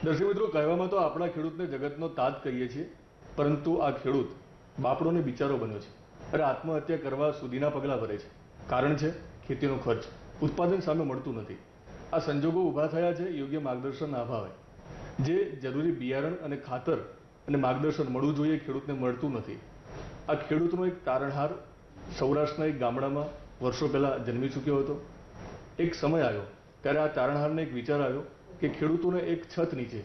દર્શક મિત્રો, કહેવામાં તો આપણા ખેડૂતને જગતનો તાજ કહીએ છીએ, પરંતુ આ ખેડૂત બાપડોને બિચારો બન્યો છે. અરે આત્મહત્યા કરવા સુધીના પગલાં ભરે છે. કારણ છે ખેતીનો ખર્ચ, ઉત્પાદન સામે મળતું નથી. આ સંજોગો ઊભા થયા છે યોગ્ય માર્ગદર્શનના અભાવે. જે જરૂરી બિયારણ અને ખાતર અને માર્ગદર્શન મળવું જોઈએ ખેડૂતને મળતું નથી. આ ખેડૂતનો એક તારણહાર સૌરાષ્ટ્રના એક ગામડામાં વર્ષો પહેલાં જન્મી ચૂક્યો હતો. એક સમય આવ્યો ત્યારે આ તારણહારને એક વિચાર આવ્યો કે ખેડૂતોને એક છત નીચે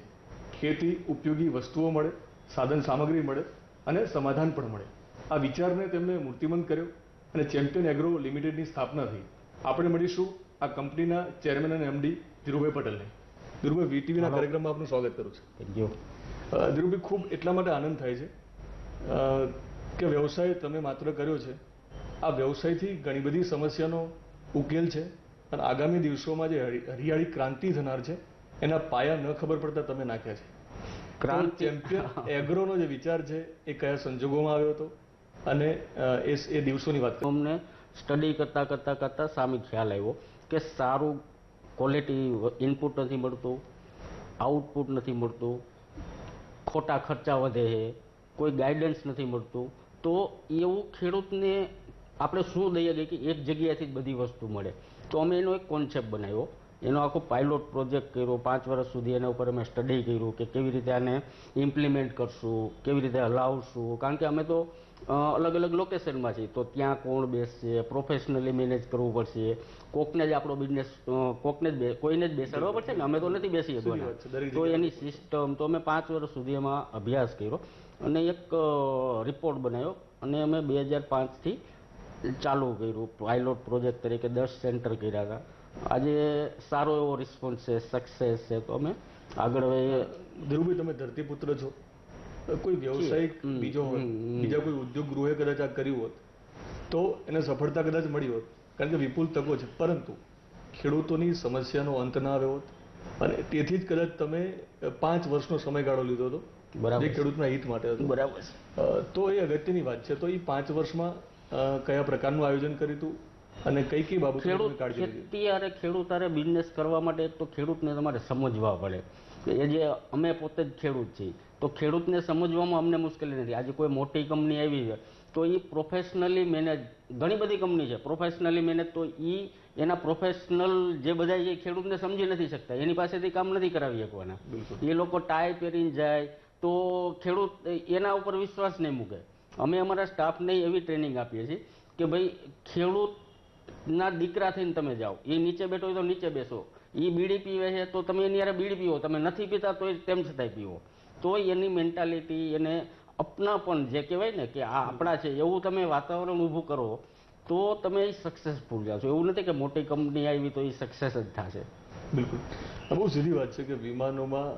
ખેતી ઉપયોગી વસ્તુઓ મળે, સાધન સામગ્રી મળે અને સમાધાન પણ મળે. આ વિચારને તેમણે મૂર્તિમંત કર્યો અને ચેમ્પિયન એગ્રો લિમિટેડની સ્થાપના થઈ. આપણે મળીશું આ કંપનીના ચેરમેન અને એમડી ધીરુભાઈ પટેલને. ધીરુભાઈ, વીટીવીના કાર્યક્રમમાં આપનું સ્વાગત કરું છું. Thank you. ધીરુભાઈ, ખૂબ એટલા માટે આનંદ થાય છે કે વ્યવસાય તમે માત્ર કર્યો છે, આ વ્યવસાયથી ઘણી બધી સમસ્યાનો ઉકેલ છે અને આગામી દિવસોમાં જે હરિયાળી ક્રાંતિ થનાર છે એના પાયા ન ખબર પડતા તમે નાખ્યા છે. ચેમ્પિયન એગ્રોનો જે વિચાર છે એ કયા સંજોગોમાં આવ્યો હતો અને એ દિવસોની વાત અમને સ્ટડી કરતા સામે ખ્યાલ આવ્યો કે સારું ક્વોલિટી ઇનપુટ નથી મળતું, આઉટપુટ નથી મળતું, ખોટા ખર્ચા વધે છે, કોઈ ગાઈડન્સ નથી મળતું. તો એવું ખેડૂતને આપણે શું દઈએ કે એક જગ્યાએથી જ બધી વસ્તુ મળે. તો અમે એનો એક કોન્સેપ્ટ બનાવ્યો, એનો આખો પાયલોટ પ્રોજેક્ટ કર્યો. 5 વર્ષ સુધી એના ઉપર અમે સ્ટડી કર્યું કે કેવી રીતે આને ઇમ્પ્લિમેન્ટ કરશું, કેવી રીતે હલાવશું. કારણ કે અમે તો અલગ અલગ લોકેશનમાં છીએ, તો ત્યાં કોણ બેસશે, પ્રોફેશનલી મેનેજ કરવું પડશે, કોકને જ આપણો બિઝનેસ કોઈને જ બેસાડવો પડશે ને, અમે તો નથી બેસી શકવાના. તો એની સિસ્ટમ તો અમે 5 વર્ષ સુધી એમાં અભ્યાસ કર્યો અને એક રિપોર્ટ બનાવ્યો અને અમે 2005થી ચાલુ કર્યું પાયલોટ પ્રોજેક્ટ તરીકે. 10 સેન્ટર કર્યા હતા. આજે સારો એવો રિસ્પોન્સ છે, સક્સેસ છે. તો અમે આગળ ધીરુભાઈ, તમે ધરતીપુત્ર છો, કોઈ વ્યવસાયિક બીજો હોત, બીજા કોઈ ઉદ્યોગ ગૃહે કદાચ આ કર્યું હોત તો એને સફળતા કદાચ મળી હોત, કારણ કે વિપુલ તકો છે. પરંતુ ખેડૂતોની સમસ્યાનો અંત ના આવ્યો હોત અને તેથી જ કદાચ તમે 5 વર્ષનો સમયગાળો લીધો હતો જે ખેડૂતના હિત માટે હતો. બરાબર. તો એ અગત્યની વાત છે. તો એ 5 વર્ષમાં કયા પ્રકારનું આયોજન કર્યું હતું અને કઈ કઈ બાબતો કાળજી લીધી? ખેતી અને ખેડૂત હારે બિઝનેસ કરવા માટે તો ખેડૂતને તમારે સમજવા પડે. એ જે અમે પોતે જ ખેડૂત છીએ, તો ખેડૂતને સમજવામાં અમને મુશ્કેલી નથી. આજે કોઈ મોટી કંપની આવી છે તો એ પ્રોફેશનલી મેનેજ, ઘણી બધી કંપની છે પ્રોફેશનલી મેનેજ, તો એના પ્રોફેશનલ જે બધા છે ખેડૂતને સમજી નથી શકતા, એની પાસેથી કામ નથી કરાવી શકવાના. એ લોકો ટાઈ પહેરીને જાય તો ખેડૂત એના ઉપર વિશ્વાસ નહીં મૂકે. અમે અમારા સ્ટાફને એવી ટ્રેનિંગ આપીએ છીએ કે ભાઈ ખેડૂતના દીકરા થઈને તમે જાઓ, એ નીચે બેઠો હોય તો નીચે બેસો, એ બીડી પીવે છે તો તમે એની યારે બીડી પીવો, તમે નથી પીતા તો તેમ છતાંય પીવો. તો એની મેન્ટાલિટી, એને અપનાપણ જે કહેવાય ને કે આ આપણા છે એવું તમે વાતાવરણ ઊભું કરો તો તમે સક્સેસફુલ જાઓ છો. એવું નથી કે મોટી કંપની આવી તો એ સક્સેસ જ થશે. બિલકુલ. બહુ સીધી વાત છે કે વિમાનોમાં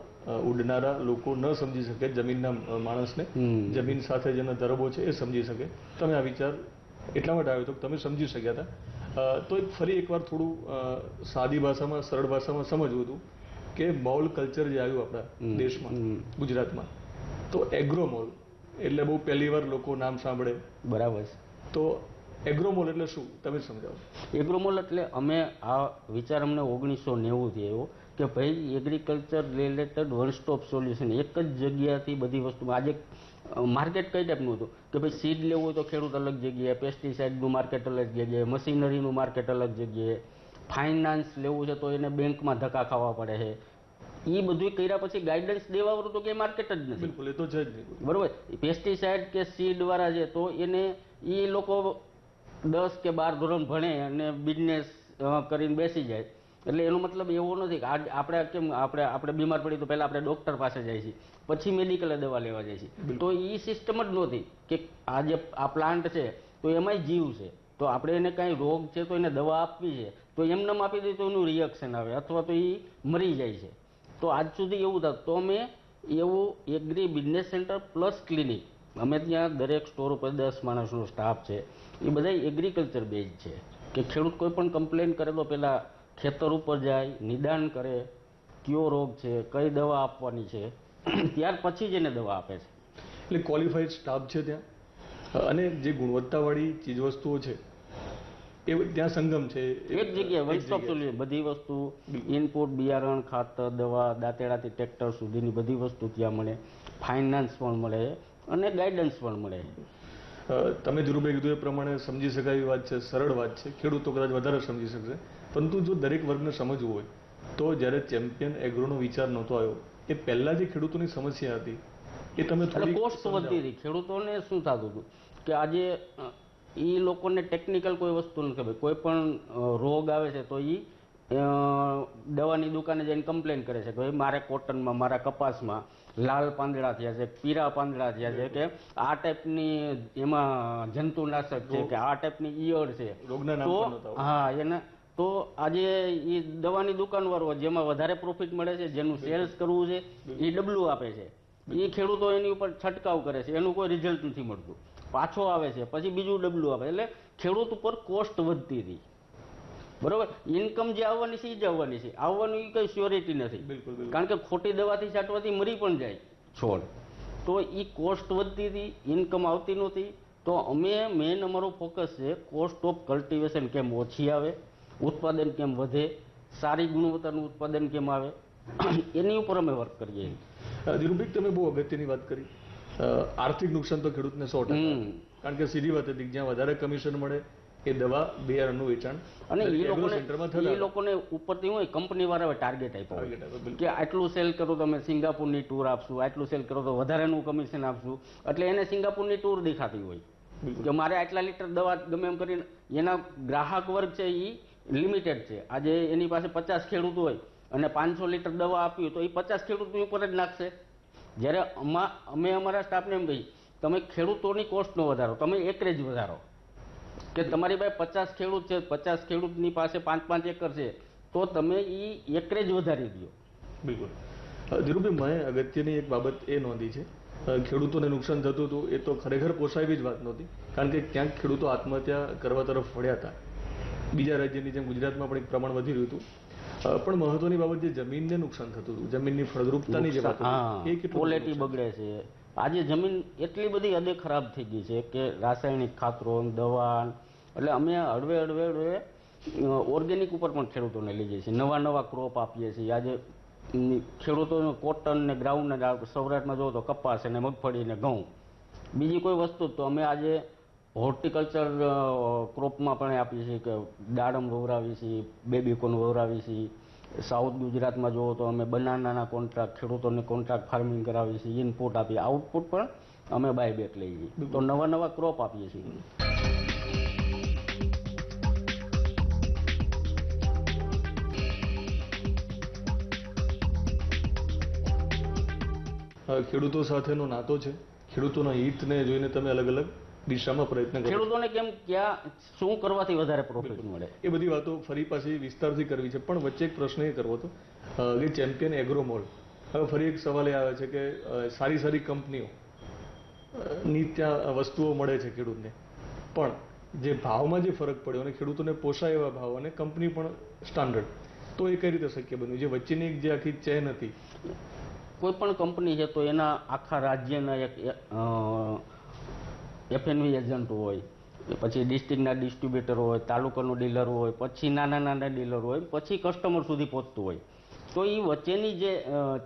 ઉડનારા લોકો ન સમજી શકે જમીનના માણસને, જમીન સાથે જેના તરબો છે એ સમજી શકે. તમે આ વિચાર એટલા માટે આવ્યો હતો કે તમે સમજી શક્યા હતા. તો ફરી એકવાર થોડું સાદી ભાષામાં, સરળ ભાષામાં સમજવું હતું કે મોલ કલ્ચર જે આવ્યું આપણા દેશમાં, ગુજરાતમાં, તો એગ્રોમોલ એટલે બહુ પહેલી વાર લોકો નામ સાંભળે. બરાબર. તો એગ્રોમોલ એટલે શું, તમે સમજાવો. એગ્રોમોલ એટલે અમે આ વિચાર અમને 1990થી આવ્યો કે ભાઈ agriculture related one stop solution, એક જ જગ્યાથી બધી વસ્તુ. આજે માર્કેટ કઈ ટાઈપનું હતું કે ભાઈ સીડ લેવું હોય તો ખેડૂત અલગ જગ્યાએ, પેસ્ટિસાઇડનું માર્કેટ અલગ જગ્યાએ, મશીનરીનું માર્કેટ અલગ જગ્યાએ, ફાઇનાન્સ લેવું છે તો એને બેંકમાં ધક્કા ખાવા પડે છે. એ બધું કર્યા પછી ગાઈડન્સ દેવાવાળું તો કે માર્કેટ જ નથી. બિલકુલ, એ તો છે જ નહીં. બરોબર. પેસ્ટિસાઇડ કે સીડ વાળા છે તો એને એ લોકો 10 કે 12 ધોરણ ભણે અને બિઝનેસ કરીને બેસી જાય. એટલે એનો મતલબ એવો નથી કે આપણે કેમ આપણે બીમાર પડી તો પહેલાં આપણે ડૉક્ટર પાસે જાય છીએ, પછી મેડિકલે દવા લેવા જાય છે. તો એ સિસ્ટમ જ નહોતી કે આ જે આ પ્લાન્ટ છે તો એમાંય જીવ છે, તો આપણે એને કાંઈ રોગ છે તો એને દવા આપવી છે, તો એમને આપી દઈએ તો એનું રિએક્શન આવે અથવા તો એ મરી જાય છે. તો આજ સુધી એવું થતું. તો અમે એવું agri business centre plus clinic, અમે ત્યાં દરેક સ્ટોર ઉપર 10 માણસનો સ્ટાફ છે, એ બધા એગ્રીકલ્ચર બેઝ છે કે ખેડૂત કોઈ પણ કમ્પ્લેન કરે તો પહેલાં ખેતર ઉપર જાય, નિદાન કરે, કયો રોગ છે, કઈ દવા આપવાની છે, ત્યાર પછી જ એને દવા આપે છે. એટલે ક્વોલિફાઈડ સ્ટાફ છે ત્યાં અને જે ગુણવત્તાવાળી ચીજવસ્તુઓ છે એ ત્યાં સંગમ છે એક જગ્યાએ વન સ્ટોપ સોલ્યુશન, બધી વસ્તુ, ઇનપુટ, બિયારણ, ખાતર, દવા, દાંતેડાથી ટ્રેક્ટર સુધીની બધી વસ્તુ ત્યાં મળે, ફાઇનાન્સ પણ મળે અને ગાઈડન્સ પણ મળે. તમે ધીરુભાઈ કીધું એ પ્રમાણે સમજી શકાય એવી વાત છે, સરળ વાત છે, ખેડૂતો કદાચ વધારે સમજી શકશે. પરંતુ જો દરેક વર્ગને સમજવું હોય તો જ્યારે ચેમ્પિયન એગ્રોનો વિચાર નહોતો આવ્યો, એ પહેલા જે ખેડૂતોની સમસ્યા હતી એ તમે થોડી કોસ્ટ વધતી હતી. ખેડૂતોને શું થતું હતું કે આજે એ લોકોને ટેકનિકલ કોઈ વસ્તુ નથી ખબર. કોઈ પણ રોગ આવે છે તો એ દવાની દુકાને જઈને કમ્પ્લેન કરે છે કે ભાઈ મારે કોટનમાં, મારા કપાસમાં લાલ પાંદડા થયા છે, પીળા પાંદડા થયા છે, કે આ ટાઈપની એમાં જંતુનાશક છે, કે આ ટાઈપની ઈયળ છે. રોગના નામ પણ નહોતા. હા, એને તો આજે એ દવાની દુકાન વાળો જેમાં વધારે પ્રોફિટ મળે છે, જેનું સેલ્સ કરવું છે, એ ડબલું આપે છે. એ ખેડૂતો એની ઉપર છંટકાવ કરે છે, એનું કોઈ રિઝલ્ટ નથી મળતું, પાછો આવે છે, પછી બીજું ડબલું આપે. એટલે ખેડૂત ઉપર કોસ્ટ વધતી હતી. બરોબર, ઇન્કમ જે આવવાની છે એ જ આવવાની છે, આવવાની કઈ શ્યોરિટી નથી. કારણ કે ખોટી દવાથી છાંટવાથી મરી પણ જાય છોડ. તો એ કોસ્ટ વધતી હતી, ઇન્કમ આવતી નહોતી. તો મેન અમારો ફોકસ છે કોસ્ટ ઓફ કલ્ટિવેશન કેમ ઓછી આવે, ઉત્પાદન કેમ વધે, સારી ગુણવત્તાનું ઉત્પાદન કેમ આવે, એની ઉપર અમે વર્ક કરીએ. ધીરુભાઈ, તમે બહુ અગત્યની વાત કરી. આર્થિક નુકસાન તો ખેડૂતને 100%, કારણ કે સીધી વાત હતી જ્યાં વધારે કમિશન મળે એ દવા બિયારણનું વેચાણ અને એ લોકોને ઉપરથી હોય કંપની વાળા ટાર્ગેટ આપ્યો કે આટલું સેલ કરો તમે સિંગાપુરની ટૂર આપશું, આટલું સેલ કરો તો વધારેનું કમિશન આપશું. એટલે એને સિંગાપુરની ટૂર દેખાતી હોય કે મારે આટલા લીટર દવા ગમે એમ કરીને. એના ગ્રાહક વર્ગ છે એ લિમિટેડ છે. આજે એની પાસે 50 ખેડૂત હોય અને 500 લીટર દવા આપી તો એ 50 ખેડૂતની ઉપર જ નાખશે. જ્યારે અમે અમારા સ્ટાફને એમ કહી તમે ખેડૂતોની કોસ્ટ નો વધારો, તમે એકરેજ વધારો. કે તમારી પાસે 50 ખેડૂત છે, 50 ખેડૂતની પાસે 5-5 એકર છે, તો તમે એ એકરેજ વધારી દો. બિલકુલ. ધીરુભાઈ, મેં અગત્યની એક બાબત એ નોંધી છે, ખેડૂતોને નુકસાન થતું હતું એ તો ખરેખર પોસાય એવી જ વાત નહોતી, કારણ કે ક્યાંક ખેડૂતો આત્મહત્યા કરવા તરફ વળ્યા હતા. બીજા રાજ્યની જેમ ગુજરાતમાં પણ એક પ્રમાણ વધી રહ્યું હતું. પણ મહત્વની બાબત જે જમીનને નુકસાન થતું હતું, જમીનની ફળદ્રુપતાની જે વાત હતી, ક્વોલિટી બગડે છે. આજે જમીન એટલી બધી હદે ખરાબ થઈ ગઈ છે કે રાસાયણિક ખાતરો, દવા, એટલે અમે હળવે ઓર્ગેનિક ઉપર પણ ખેડૂતોને લઈ જઈએ છીએ. નવા ક્રોપ આપીએ છીએ. આજે ખેડૂતો કોટન ને ગ્રાઉન્ડ ને, સૌરાષ્ટ્રમાં જોવો તો કપાસ અને મગફળી ને ઘઉં, બીજી કોઈ વસ્તુ તો અમે આજે હોર્ટિકલ્ચર ક્રોપમાં પણ આપીએ છીએ કે દાડમ વવરાવીએ છીએ, બેબીકોર્ન વવરાવીએ છીએ. સાઉથ ગુજરાતમાં જોવો તો અમે બનાનાના કોન્ટ્રાક્ટ, ખેડૂતોને કોન્ટ્રાક્ટ ફાર્મિંગ કરાવીએ છીએ, ઇનપુટ આપીએ, આઉટપુટ પણ અમે બાય બેક લઈએ છીએ. તો નવા ક્રોપ આપીએ છીએ. ખેડૂતો સાથેનો નાતો છે, ખેડૂતોના હિતને જોઈને તમે અલગ અલગ દિશામાં પ્રયત્ન કરો. ખેડૂતોને કેમ ક્યાં શું કરવાથી વધારે પ્રોફિટ મળે, એ બધી વાતો ફરી પાછી વિસ્તારથી કરવી છે. પણ વચ્ચે એક પ્રશ્ન એ કરવો હતો કે ચેમ્પિયન એગ્રો મોલ, હવે ફરી એક સવાલ એ આવે છે કે સારી કંપનીઓ ની ત્યાં વસ્તુઓ મળે છે ખેડૂતને, પણ જે ભાવમાં જે ફરક પડ્યો અને ખેડૂતોને પોસાય એવા ભાવ અને કંપની પણ સ્ટાન્ડર્ડ, તો એ કઈ રીતે શક્ય બન્યું? જે વચ્ચેની જે આખી ચેન હતી, કોઈ પણ કંપની છે તો એના આખા રાજ્યના એક FNV એજન્ટ હોય, પછી ડિસ્ટ્રિક્ટના ડિસ્ટ્રીબ્યુટર હોય, તાલુકાનો ડીલર હોય, પછી નાના ડીલર હોય, પછી કસ્ટમર સુધી પહોંચતું હોય. તો એ વચ્ચેની જે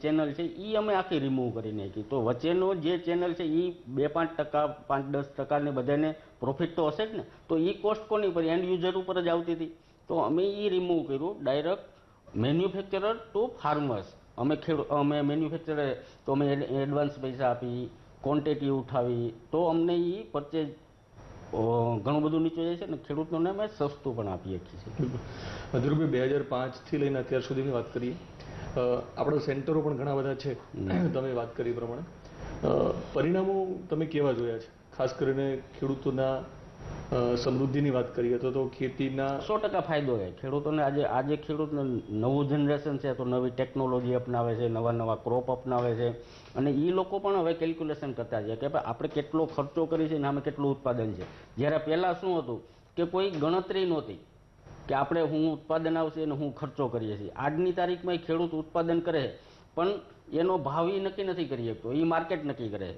ચેનલ છે એ અમે આખી રિમૂવ કરી નાખી. તો વચ્ચેનો જે ચેનલ છે એ 2-5%, 5-10% બધાને પ્રોફિટ તો હશે જ ને. તો એ કોસ્ટ કોની પર? એન્ડ યુઝર ઉપર જ આવતી હતી. તો અમે એ રિમૂવ કર્યું. Direct manufacturer to farmers. અમે મેન્યુફેક્ચરર તો અમે એડવાન્સ પૈસા આપી, ક્વોન્ટિટી ઉઠાવી, તો અમને એ પરચેજ ઘણું બધું નીચું જાય છે ને ખેડૂતોને અમે સસ્તું પણ આપીએ છીએ. ધીરુભાઈ, 2005થી લઈને અત્યાર સુધીની વાત કરીએ, આપણા સેન્ટરો પણ ઘણા બધા છે, તમે વાત કરી પ્રમાણે પરિણામો તમે કેવા જોયા છે? ખાસ કરીને ખેડૂતોના સમૃદ્ધિની વાત કરીએ તો ખેતીના 100% ફાયદો છે ખેડૂતોને. આજે ખેડૂતને નવું જનરેશન છે તો નવી ટેકનોલોજી અપનાવે છે, નવા ક્રોપ અપનાવે છે, અને એ લોકો પણ હવે કેલ્ક્યુલેશન કરતા છે કે આપણે કેટલો ખર્ચો કરીએ છીએ ને આમાં કેટલું ઉત્પાદન છે. જ્યારે પહેલાં શું હતું કે કોઈ ગણતરી નહોતી કે આપણે હું ઉત્પાદન આવશે અને હું ખર્ચો કરીએ છીએ. આજની તારીખમાં ખેડૂત ઉત્પાદન કરે પણ એનો ભાવ એ નક્કી નથી કરી શકતો, એ માર્કેટ નક્કી કરે.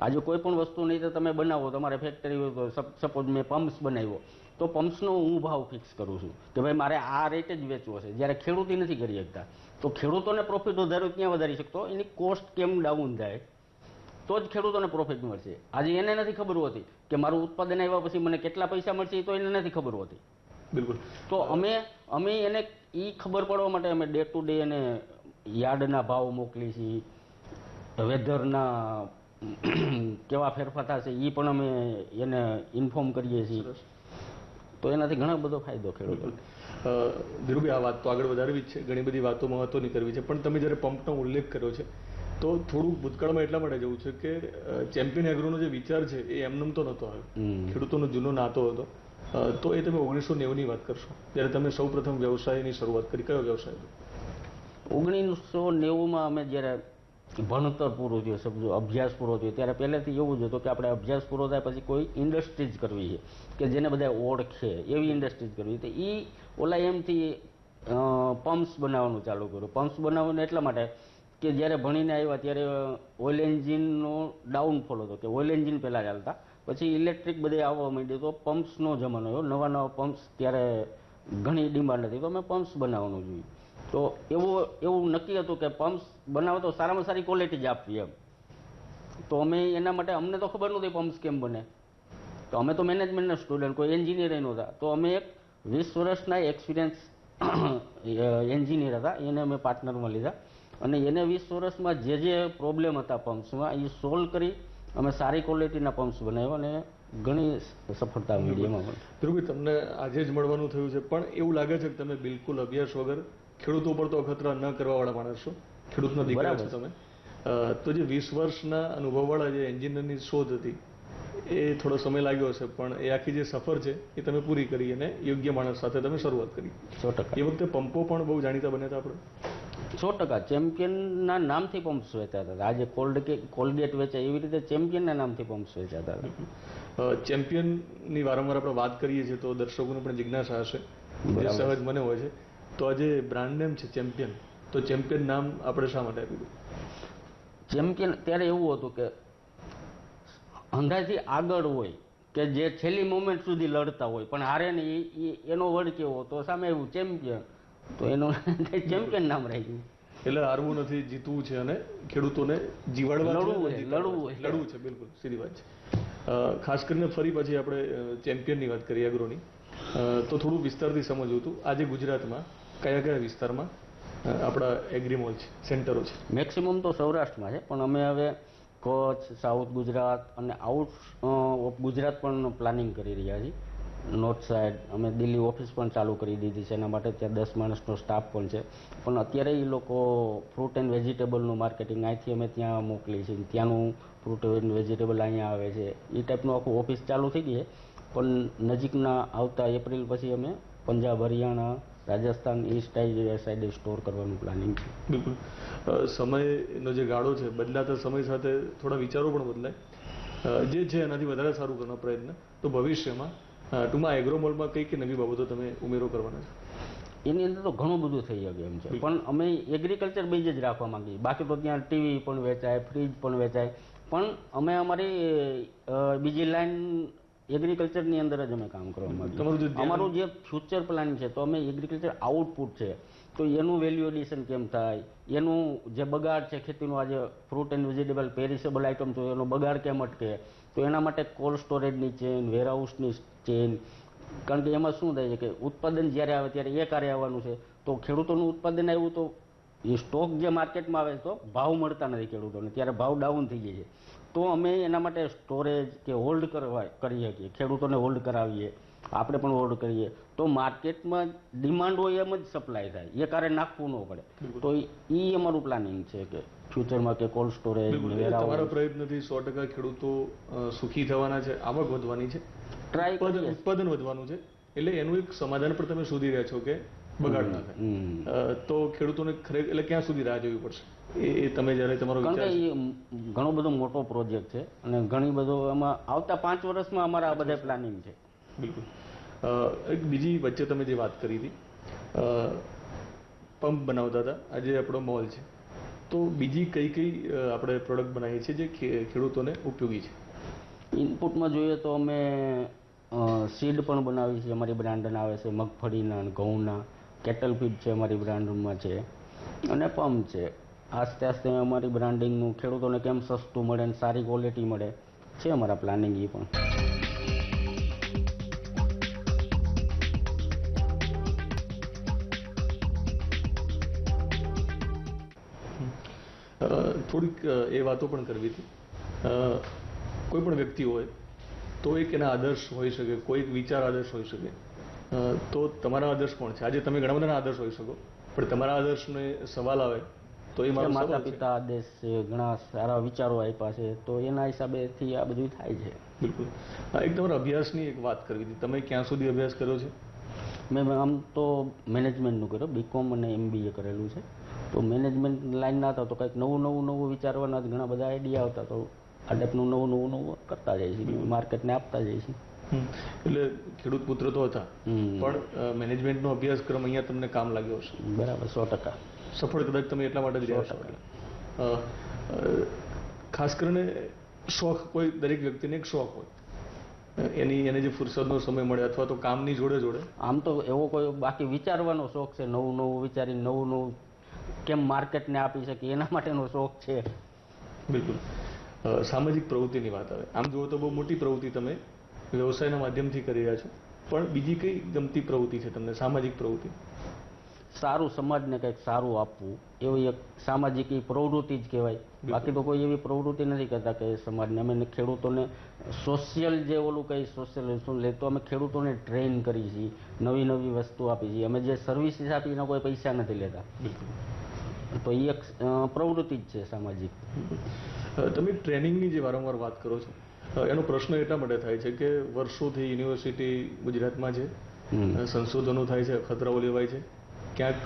આજે કોઈ પણ વસ્તુ નહીં તો તમે બનાવો, તમારે ફેક્ટરી હોય તો સપોઝ મેં પમ્પ્સ બનાવ્યો તો પમ્પ્સનો હું ભાવ ફિક્સ કરું છું કે ભાઈ મારે આ રેટ જ વેચવો છે. જ્યારે ખેડૂત નથી કરી શકતા, તો ખેડૂતોને પ્રોફિટ વધારો ક્યાં વધારી શકતો, એની કોસ્ટ કેમ ડાઉન થાય તો જ ખેડૂતોને પ્રોફિટ મળશે. આજે એને નથી ખબર હોતી કે મારું ઉત્પાદન આવ્યા પછી મને કેટલા પૈસા મળશે, તો એને નથી ખબર હોતી. બિલકુલ. તો અમે એને એ ખબર પડવા માટે અમે ડે ટુ ડે એને યાર્ડના ભાવ મોકલી છીએ, વેધરના કેવા ફેરફાર થશે એ પણ અમે એને ઇન્ફોર્મ કરીએ છીએ. તો એનાથી ઘણો બધો ફાયદો ખેડૂતો. ધીરુભાઈ, આ વાત તો આગળ વધારવી જ છે, ઘણી બધી વાતો મહત્વની કરવી છે, પણ તમે જ્યારે પંપનો ઉલ્લેખ કર્યો છે તો થોડુંક ભૂતકાળમાં એટલા માટે જવું છે કે ચેમ્પિયન એગ્રોનો જે વિચાર છે એ એમનેમ તો નહોતો આવ્યો, ખેડૂતોનો જૂનો નાતો હતો. તો એ તમે 1990ની વાત કરશો ત્યારે તમે સૌ પ્રથમ વ્યવસાયની શરૂઆત કરી, કયો વ્યવસાય? 1990માં અમે જ્યારે ભણતર પૂરું થયું, સમજો અભ્યાસ પૂરો થયો, ત્યારે પહેલેથી એવું જ હતું કે આપણે અભ્યાસ પૂરો થાય પછી કોઈ ઇન્ડસ્ટ્રીઝ કરવી છે કે જેને બધા ઓળખે એવી ઇન્ડસ્ટ્રીઝ કરવી. તો એ ઓલા એમથી પમ્પ્સ બનાવવાનું ચાલુ કર્યું. પમ્પ્સ બનાવવાનું એટલા માટે કે જ્યારે ભણીને આવ્યા ત્યારે ઓઇલ એન્જિનનો ડાઉનફોલ હતો, કે ઓઇલ એન્જિન પહેલાં ચાલતા, પછી ઇલેક્ટ્રિક બધે આવવા માંડ્યું, તો પમ્પ્સનો જમાનો આવ્યો, નવા નવા પમ્પ્સ ત્યારે ઘણી ડિમાન્ડ હતી, તો અમે પમ્પ્સ બનાવવાનું જોયું. તો એવું નક્કી હતું કે પમ્પ્સ બનાવો તો સારામાં સારી ક્વોલિટી જ આપવી એમ. તો અમે એના માટે અમને તો ખબર નહોતી પમ્પ્સ કેમ બને, તો અમે તો મેનેજમેન્ટના સ્ટુડન્ટ, કોઈ એન્જિનિયર નહોતા. તો અમે એક 20 વર્ષના એક્સપિરિયન્સ એન્જિનિયર હતા, એને અમે પાર્ટનરમાં લીધા અને એને 20 વર્ષમાં જે પ્રોબ્લેમ હતા પમ્પ્સમાં એ સોલ્વ કરી અમે સારી ક્વોલિટીના પમ્પ્સ બનાવ્યા અને ઘણી સફળતા મળી એમાં. ધ્રુવી, તમને આજે જ મળવાનું થયું છે, પણ એવું લાગે છે કે તમે બિલકુલ અભ્યાસ વગર ખેડૂતો પર તો અખતરા ન કરવાવાળા માણસ છો, ખેડૂતનો દીકરા છો તમે. તો જે 20 વર્ષના અનુભવવાળા જે એન્જિનિયરની શોધ હતી એ થોડો સમય લાગ્યો હશે, પણ એ આખી જે સફર છે એ તમે પૂરી કરી અને યોગ્ય માણસ સાથે તમે શરૂઆત કરી. 100%. એ વખતે પંપો પણ બહુ જાણીતા બન્યા હતા આપણે. 100% ચેમ્પિયનના નામથી પમ્પ્સ વેચાતા હતા. આજે કોલગેટ વેચાય એવી રીતે ચેમ્પિયનના નામથી પમ્પ્સ વેચાતા હતા. ચેમ્પિયનની વારંવાર આપણે વાત કરીએ છીએ તો દર્શકોને પણ જિજ્ઞાસા હશે, જે સહજ મને હોય છે. તો આજે બ્રાન્ડ નેમ છે ચેમ્પિયન, તો ચેમ્પિયન નામ આપણે શા માટે આપ્યું? ચેમ્પિયન ત્યારે એવું હતું કે અંધાથી આગળ હોય, કે જે છેલ્લી મોમેન્ટ સુધી લડતા હોય પણ હારે ને, એનો વર્ડ કેવો તો સામે આવ્યું ચેમ્પિયન, તો એનું ચેમ્પિયન નામ રહી ગયું. એટલે હારવું નથી, જીતવું છે અને ખેડૂતોને જીવાડવા લડવું છે. બિલકુલ સીધી વાત છે. ખાસ કરીને ફરી પછી આપણે ચેમ્પિયનની વાત કરીએ એગ્રોની, તો થોડું વિસ્તારથી સમજવું હતું. આજે ગુજરાતમાં કયા કયા વિસ્તારમાં આપણા એગ્રીમોલ છે, સેન્ટરો છે? મેક્સિમમ તો સૌરાષ્ટ્રમાં છે, પણ અમે હવે કચ્છ, સાઉથ ગુજરાત અને આઉટ ઓફ ગુજરાત પણ પ્લાનિંગ કરી રહ્યા છીએ. નોર્થ સાઈડ અમે દિલ્હી ઓફિસ પણ ચાલુ કરી દીધી છે, એના માટે ત્યાં 10 માણસનો સ્ટાફ પણ છે. પણ અત્યારે એ લોકો ફ્રૂટ એન્ડ વેજીટેબલનું માર્કેટિંગ અહીંથી અમે ત્યાં મોકલી છે, ત્યાંનું ફ્રૂટ એન્ડ વેજીટેબલ અહીંયા આવે છે, એ ટાઈપનું આખું ઓફિસ ચાલુ થઈ ગઈ છે. પણ નજીકના આવતા એપ્રિલ પછી અમે પંજાબ, હરિયાણા, રાજસ્થાન એ સાઈડે સ્ટોર કરવાનું પ્લાનિંગ છે. બિલકુલ. સમયનો જે ગાળો છે, બદલાતા સમય સાથે થોડા વિચારો પણ બદલાય, જે છે એનાથી વધારે સારું કરવાનો પ્રયત્ન. તો ભવિષ્યમાં ટૂંકમાં એગ્રોમોલમાં કઈ કઈ નવી બાબતો તમે ઉમેરો કરવાના છો? એની અંદર તો ઘણું બધું થઈ શકે એમ છે, પણ અમે એગ્રીકલ્ચર બેઝ જ રાખવા માંગીએ. બાકી તો ત્યાં ટીવી પણ વેચાય, ફ્રીજ પણ વેચાય, પણ અમે અમારી બીજી લાઈન એગ્રીકલ્ચરની અંદર જ અમે કામ કરવા માંગીએ. અમારું જે ફ્યુચર પ્લાન છે, તો અમે એગ્રીકલ્ચર આઉટપુટ છે, તો એનું વેલ્યુ એડિશન કેમ થાય, એનું જે બગાડ છે ખેતીનું, આજે ફ્રૂટ એન્ડ વેજીટેબલ પેરિસેબલ આઇટમ છે એનો બગાડ કેમ અટકે, તો એના માટે કોલ્ડ સ્ટોરેજની ચેન, વેરહાઉસની ચેન. કારણ કે એમાં શું થાય છે કે ઉત્પાદન જ્યારે આવે ત્યારે એક હારે આવવાનું છે, તો ખેડૂતોનું ઉત્પાદન આવ્યું તો એ સ્ટોક જે માર્કેટમાં આવે તો ભાવ મળતા નથી ખેડૂતોને, ત્યારે ભાવ ડાઉન થઈ જાય છે. તો અમે એના માટે સ્ટોરેજ કે હોલ્ડ કરી શકીએ, ખેડૂતોને હોલ્ડ કરાવીએ, આપણે પણ હોલ્ડ કરીએ, તો માર્કેટમાં ડિમાન્ડ હોય એમ જ સપ્લાય થાય, એ કારે નાખવું ન પડે. તો એ અમારું પ્લાનિંગ છે કે ફ્યુચરમાં કે કોલ્ડ સ્ટોરેજ. તમારા પ્રયત્નથી 100% ખેડૂતો સુખી થવાના છે, આવક વધવાની છે, ઉત્પાદન વધવાનું છે, એટલે એનું એક સમાધાન પણ તમે શોધી રહ્યા છો કે બગાડ ના થાય. તો ખેડૂતોને એટલે ક્યાં સુધી રાહ જોવી પડશે એ તમે જ્યારે તમારો વિચાર? કારણ કે ઘણો બધો મોટો પ્રોજેક્ટ છે અને ઘણી બધો એમાં આવતા 5 વર્ષમાં અમારા બધા પ્લાનિંગ છે. બિલકુલ. એક બીજી વચ્ચે તમે જે વાત કરી હતી, પંપ બનાવતા હતા, આજે આપણો મોલ છે, તો બીજી કઈ કઈ આપણે પ્રોડક્ટ બનાવીએ છીએ જે ખેડૂતોને ઉપયોગી છે? ઇનપુટમાં જોઈએ તો અમે સીડ પણ બનાવીએ છીએ, અમારી બ્રાન્ડના આવે છે, મગફળીના અને ઘઉંના. કેટલ ફીડ છે અમારી બ્રાન્ડમાં છે, અને પંપ છે. આસ્તે આસ્તે અમારી બ્રાન્ડિંગનું ખેડૂતોને કેમ સસ્તું મળે અને સારી ક્વોલિટી મળે છે અમારા પ્લાનિંગ એ પણ. થોડીક એ વાતો પણ કરવી હતી. કોઈ પણ વ્યક્તિ હોય તો એક એના આદર્શ હોઈ શકે, કોઈક વિચાર આદર્શ હોઈ શકે. તો તમારા આદર્શ કોણ છે? આજે તમે ઘણા બધાના આદર્શ હોઈ શકો, પણ તમારા આદર્શને સવાલ આવે તો એ મારો માતા પિતા આદેશ છે, ઘણા સારા વિચારો આપ્યા છે, તો એના હિસાબેથી આ બધું થાય છે. બિલકુલ. એક તમારા અભ્યાસની એક વાત કરવી હતી. તમે ક્યાં સુધી અભ્યાસ કર્યો છે? મેં આમ તો મેનેજમેન્ટનું કર્યું, બીકોમ અને MBA કરેલું છે. તો મેનેજમેન્ટ લાઈનના હતા તો કંઈક નવું વિચારવાના ઘણા બધા આઈડિયા આવતા, તો આ ટાઈપનું નવું કરતા જાય છે, માર્કેટને આપતા જાય છે. એટલે ખેડૂત પુત્ર તો હતા, પણ મેનેજમેન્ટનો અભ્યાસક્રમ અહીંયા તમને કામ લાગ્યો હશે. બરાબર, 100%. સફળ કદાચ તમે એટલા માટે જ રહ્યા છો. ખાસ કરીને શોખ, કોઈ દરેક વ્યક્તિને એક શોખ હોય, એને જે ફુરસદનો સમય મળે અથવા તો કામની જોડે જોડે. આમ તો એવો કોઈ બાકી વિચારવાનો શોખ છે, નવું વિચારી નવું કેમ માર્કેટને આપી શકીએ એના માટેનો શોખ છે. બિલકુલ. સામાજિક પ્રવૃત્તિની વાત આવે, આમ જુઓ તો બહુ મોટી પ્રવૃત્તિ તમે વ્યવસાયના માધ્યમથી કરી રહ્યા છો, પણ બીજી કઈ ગમતી પ્રવૃત્તિ છે તમને, સામાજિક પ્રવૃત્તિ? સારું, સમાજને કંઈક સારું આપવું, એવી એક સામાજિક પ્રવૃત્તિ જ કહેવાય. બાકી તો કોઈ એવી પ્રવૃત્તિ નથી કરતા કે સમાજને. અમે ખેડૂતોને સોશિયલ જે ઓલું કંઈ સોશિયલ શું લે, તો અમે ખેડૂતોને ટ્રેન કરી છીએ, નવી વસ્તુ આપી છીએ. અમે જે સર્વિસીસ આપી એના કોઈ પૈસા નથી લેતા. તો એ એક પ્રવૃત્તિ જ છે સામાજિક. તમે ટ્રેનિંગની જે વારંવાર વાત કરો છો, એનો પ્રશ્ન એટલા માટે થાય છે કે વર્ષોથી યુનિવર્સિટી ગુજરાતમાં છે, સંશોધનો થાય છે, અખતરાઓ લેવાય છે, ક્યાંક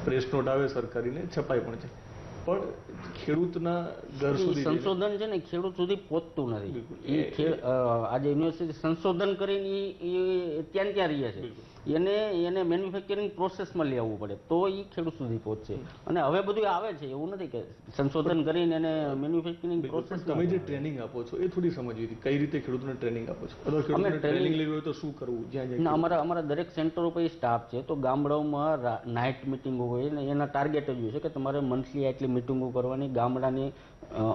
પ્રેસ નોટ આવે સરકારીને, છપાય પણ છે, પણ ખેડૂતના ઘર સુધી સંશોધન છે ને ખેડૂત સુધી પહોંચતું નથી. આજે યુનિવર્સિટી સંશોધન કરીને ત્યાં રહીએ છે, એને મેન્યુફેક્ચરિંગ પ્રોસેસમાં લઈ આવવું પડે તો એ ખેડૂત સુધી પહોંચશે. અને હવે બધું આવે છે, એવું નથી કે સંશોધન કરીને એને મેન્યુફેક્ચરિંગ પ્રોસેસ. તમે જે ટ્રેનિંગ આપો છો એ થોડી સમજવી હતી, કઈ રીતે ખેડૂતોને ટ્રેનિંગ આપો છો? અથવા ખેડૂતોને ટ્રેનિંગ લેવી હોય તો શું કરવું? જ્યાં અમારા દરેક સેન્ટરો પર સ્ટાફ છે, તો ગામડાઓમાં નાઇટ મિટિંગો હોય ને એના ટાર્ગેટ જ હોય છે કે તમારે મંથલી આટલી મિટિંગો કરવાની, ગામડાની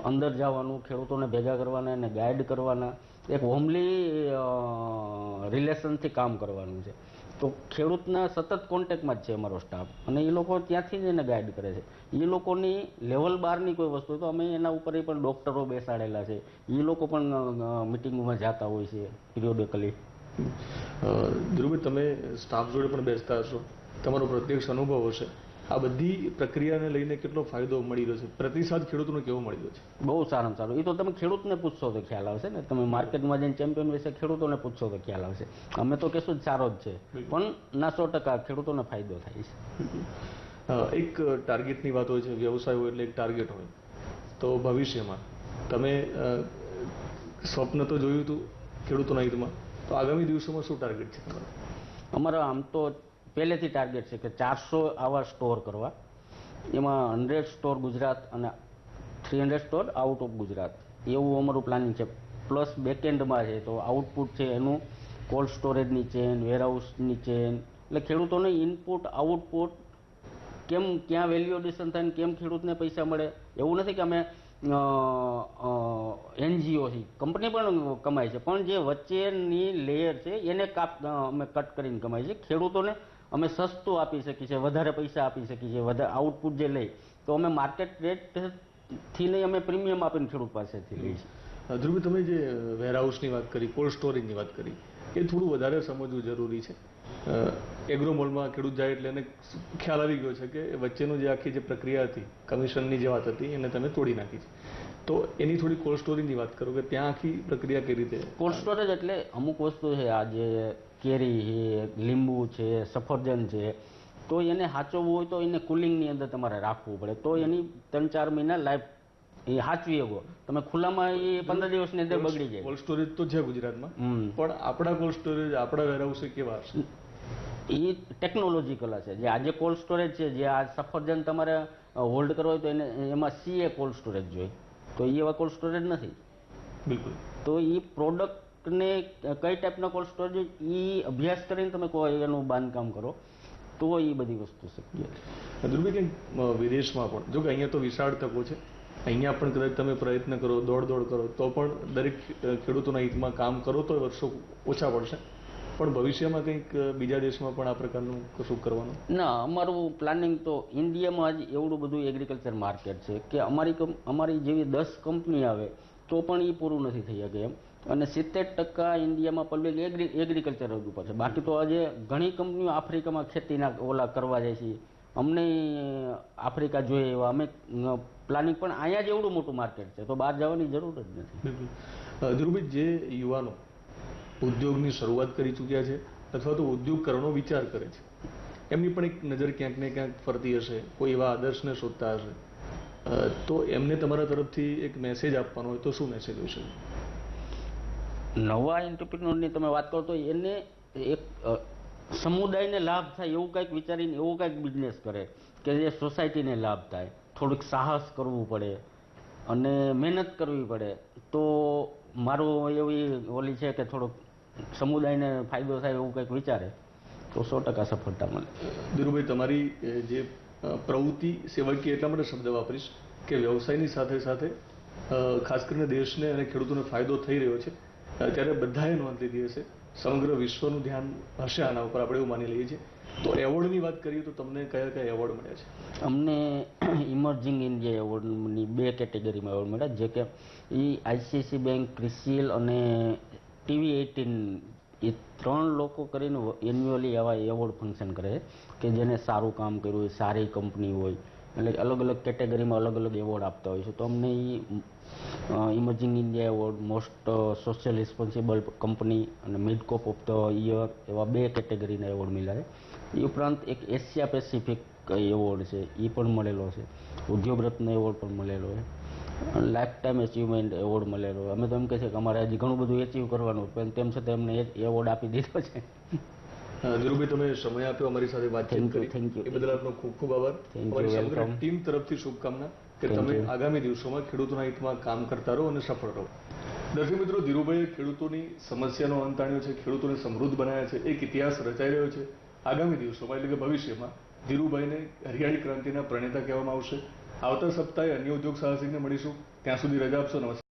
અંદર જવાનું, ખેડૂતોને ભેગા કરવાના અને ગાઈડ કરવાના, એક હોમલી રિલેશનથી કામ કરવાનું છે. તો ખેડૂતના સતત કોન્ટેક્ટમાં જ છે અમારો સ્ટાફ, અને એ લોકો ત્યાંથી જ એને ગાઈડ કરે છે. એ લોકોની લેવલ બારની કોઈ વસ્તુ તો અમે એના ઉપર પણ ડૉક્ટરો બેસાડેલા છે, એ લોકો પણ મિટિંગોમાં જતા હોય છે પિરિયોડિકલી. ધ્રુવભાઈ, તમે સ્ટાફ જોડે પણ બેસતા હશો, તમારો પ્રત્યક્ષ અનુભવ હશે. આ બધી પ્રક્રિયાને લઈને કેટલો ફાયદો મળી રહ્યો છે? પ્રતિસાદ ખેડૂતોને કેવો મળી રહ્યો છે? બહુ સારામાં સારું. એ તો તમે ખેડૂતને પૂછશો તો ખ્યાલ આવશે ને. તમે માર્કેટમાં જઈને ચેમ્પિયન વિશે ખેડૂતોને પૂછશો તો ખ્યાલ આવશે. અમે તો કહેશું જ સારો જ છે, પણ ના 100% ખેડૂતોને ફાયદો થાય છે. એક ટાર્ગેટની વાત હોય છે, વ્યવસાય હોય એટલે એક ટાર્ગેટ હોય. તો ભવિષ્યમાં તમે સ્વપ્ન તો જોયું હતું ખેડૂતોના હિતમાં, તો આગામી દિવસોમાં શું ટાર્ગેટ છે તમારો? અમારા આમ તો પહેલેથી ટાર્ગેટ છે કે 400 આવા સ્ટોર કરવા, એમાં 100 સ્ટોર ગુજરાત અને 300 સ્ટોર આઉટ ઓફ ગુજરાત, એવું અમારું પ્લાનિંગ છે. પ્લસ બેકએન્ડમાં છે તો આઉટપુટ છે એનું કોલ્ડ સ્ટોરેજની ચેન, વેરહાઉસની ચેન, એટલે ખેડૂતોને ઇનપુટ આઉટપુટ કેમ ક્યાં વેલ્યુ એડિશન થાય ને કેમ ખેડૂતને પૈસા મળે. એવું નથી કે અમે NGO છે, કંપની પણ કમાય છે, પણ જે વચ્ચેની લેયર છે એને અમે કટ કરીને કમાય છે. ખેડૂતોને અમે સસ્તું આપી શકીએ છીએ, વધારે પૈસા આપી શકીએ છીએ, વધારે આઉટપુટ જે લઈ તો અમે માર્કેટ રેટથી નહીં, અમે પ્રીમિયમ આપીને ખેડૂત પાસેથી લઈએ છીએ. ધ્રુવ, તમે જે વેરહાઉસની વાત કરી, કોલ્ડ સ્ટોરેજની વાત કરી, એ થોડું વધારે સમજવું જરૂરી છે. એગ્રો મોલમાં ખેડૂત જાય એટલે એને ખ્યાલ આવી ગયો છે કે વચ્ચેનું જે આખી જે પ્રક્રિયા હતી, કમિશનની જે વાત હતી, એને તમે તોડી નાખી છે. તો એની થોડી કોલ્ડ સ્ટોરેજની વાત કરો કે ત્યાં આખી પ્રક્રિયા કઈ રીતે? કોલ્ડ સ્ટોરેજ એટલે અમુક વસ્તુ છે, આ જે કેરી છે, લીંબુ છે, સફરજન છે, તો એને સાચવવું હોય તો એને કુલિંગની અંદર તમારે રાખવું પડે, તો એની 3-4 મહિના લાઈફ એ સાચવી શકો. તમે ખુલ્લામાં એ 15 દિવસની અંદર બગડી જાય. કોલ્ડ સ્ટોરેજ તો છે ગુજરાતમાં, પણ આપણા કોલ્ડ સ્ટોરેજ, આપણા વેરહાઉસ કેવા હશે? એ ટેકનોલોજીકલ હશે. જે આજે કોલ્ડ સ્ટોરેજ છે, જે આ સફરજન તમારે હોલ્ડ કરવો હોય તો એને એમાં સીએ કોલ્ડ સ્ટોરેજ જોઈએ, તો એ એવા કોલ્ડ સ્ટોરેજ નથી. બિલકુલ. તો એ પ્રોડક્ટને કઈ ટાઈપના કોલ્ડ સ્ટોરેજ એ અભ્યાસ કરીને તમે કોઈ એનું બાંધકામ કરો તો એ બધી વસ્તુ શક્ય છે. ધ્રુવભાઈ, કંઈક વિદેશમાં પણ જો કે અહીંયા તો વિશાળ તકો છે, અહીંયા પણ કદાચ તમે પ્રયત્ન કરો, દોડ કરો તો પણ દરેક ખેડૂતોના હિતમાં કામ કરો તો વર્ષો ઓછા પડશે, પણ ભવિષ્યમાં કંઈક બીજા દેશમાં પણ આ પ્રકારનું કશું કરવાનું? ના, અમારું પ્લાનિંગ તો ઇન્ડિયામાં જ એવડું બધું એગ્રીકલ્ચર માર્કેટ છે કે અમારી જેવી 10 કંપની આવે તો પણ એ પૂરું નથી થઈ શકે એમ. અને 70% ઇન્ડિયામાં પબ્લિક એગ્રીકલ્ચર ઉપર છે. બાકી તો આજે ઘણી કંપનીઓ આફ્રિકામાં ખેતીના ઓલા કરવા જાય છે. અમને આફ્રિકા જોઈએ એવા અમે પ્લાનિંગ, પણ અહીંયા જ એવડું મોટું માર્કેટ છે તો બહાર જવાની જરૂર જ નથી. બિલકુલ. ધ્રુવભાઈ, જે યુવાનો ઉદ્યોગની શરૂઆત કરી ચૂક્યા છે અથવા તો ઉદ્યોગ કરવાનો વિચાર કરે છે, એમની પણ એક નજર ક્યાંક ને ક્યાંક ફરતી હશે, કોઈ એવા આદર્શને શોધતા હશે, તો એમને તમારા તરફથી એક મેસેજ આપવાનો હોય તો શું મેસેજ હશે? નવા એન્ટરપ્રિન્યોરની તમે વાત કરો તો એને એક સમુદાયને લાભ થાય એવું કંઈક વિચારીને એવું કંઈક બિઝનેસ કરે કે જે સોસાયટીને લાભ થાય. થોડુંક સાહસ કરવું પડે અને મહેનત કરવી પડે તો મારું એવી ઓલી છે કે થોડુંક સમુદાયને ફાયદો થાય એવું કંઈક વિચારે તો 100% સફળતા મળે. ધીરુભાઈ, તમારી જે પ્રવૃત્તિ સેવકીય એટલા માટે શબ્દ વાપરીશ કે વ્યવસાયની સાથે સાથે ખાસ કરીને દેશને અને ખેડૂતોને ફાયદો થઈ રહ્યો છે, ત્યારે બધાએ નોંધ લીધી હશે, સમગ્ર વિશ્વનું ધ્યાન હશે આના ઉપર, આપણે એવું માની લઈએ છીએ. તો એવોર્ડની વાત કરીએ તો તમને કયા કયા એવોર્ડ મળ્યા છે? અમને ઇમર્જિંગ ઇન્ડિયા એવોર્ડની 2 કેટેગરીમાં એવોર્ડ મળ્યા, જે કે એ આઈસીઆઈસી બેંક, ક્રિસિલ અને TV18 એ 3 લોકો કરીને એન્યુઅલી આવા એવોર્ડ ફંક્શન કરે કે જેને સારું કામ કર્યું હોય, સારી કંપની હોય, એટલે અલગ અલગ કેટેગરીમાં અલગ અલગ એવોર્ડ આપતા હોય છે. તો અમને એ emerging India award, most social responsible company અને મિડકોપ ઓફ ધ યર એવા 2 કેટેગરીના એવોર્ડ મળ્યા છે. એ ઉપરાંત એક એશિયા પેસિફિક એવોર્ડ છે એ પણ મળેલો છે, ઉદ્યોગ રત્ન એવોર્ડ પણ મળેલો છે, લાઈફ ટાઈમ અચીવમેન્ટ એવોર્ડ મળેલો. અમે તો એમ કહે છે કે અમારે હજી ઘણું બધું એચીવ કરવાનું, પણ તેમ છતાં એમને એવોર્ડ આપી દીધો છે. ધીરુભાઈ, તમે સમય આપ્યો, અમારી સાથે વાતચીત કરી, થેન્ક યુ. એ બદલ આપનો ખૂબ ખૂબ આભાર. અમારી સમગ્ર ટીમ તરફથી શુભકામના કે તમે આગામી દિવસોમાં ખેડૂતોના હિતમાં કામ કરતા રહો અને સફળ રહો. દર્શક મિત્રો, ધીરુભાઈએ ખેડૂતોની સમસ્યાનો અંત આણ્યો છે, ખેડૂતોને સમૃદ્ધ બનાવ્યા છે, એક ઇતિહાસ રચાઈ રહ્યો છે. આગામી દિવસોમાં એટલે કે ભવિષ્યમાં ધીરુભાઈને હરિયાળી ક્રાંતિના પ્રણેતા કહેવામાં આવશે. આવતા સપ્તાહે અન્ય ઉદ્યોગ સાહસિકને મળીશું. ત્યાં સુધી રજા આપશો. નમસ્કાર.